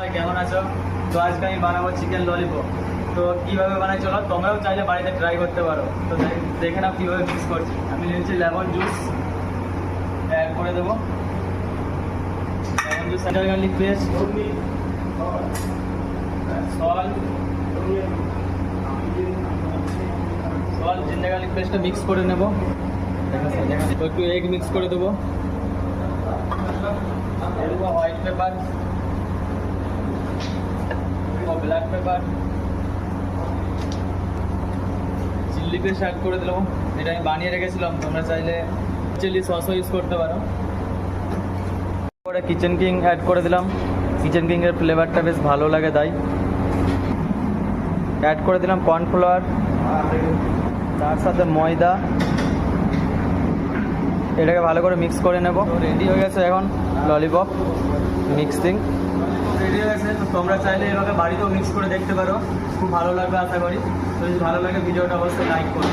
ভাই কেমন আছো? তো আজকে আমি বানাবো চিকেন ললিপপ। তো কীভাবে বানাই চলো, তোমরাও চাইলে বাড়িতে ট্রাই করতে পারো। তো দেখে নাও কীভাবে মিক্স করছি। আমি নিয়েছি লেমন জুস, অ্যাড করে দেবো lemon juice, ginger garlic paste, salt, ginger garlic পেস্টটা মিক্স করে নেবো। তো একটু এগ মিক্স করে দেবো, white pepper, black pepper, chilli paste add করে দিলাম। এটা আমি বানিয়ে রেখেছিলাম, তোমরা চাইলে চিলি সসও ইউজ করতে পারো। পরে কিচেন কিং অ্যাড করে দিলাম, কিচেন কিংয়ের ফ্লেভারটা বেশ ভালো লাগে তাই। অ্যাড করে দিলাম কর্নফ্লাওয়ার, তার সাথে ময়দা, এটাকে ভালো করে মিক্স করে নেব। রেডি হয়ে গেছে এখন ললিপপ মিক্সিং রেডি হয়ে গেছে। তো তোমরা চাইলে এভাবে বাড়িতেও মিক্স করে দেখতে পারো, খুব ভালো লাগবে আশা করি। তো যদি ভালো লাগে ভিডিওটা অবশ্যই লাইক করো।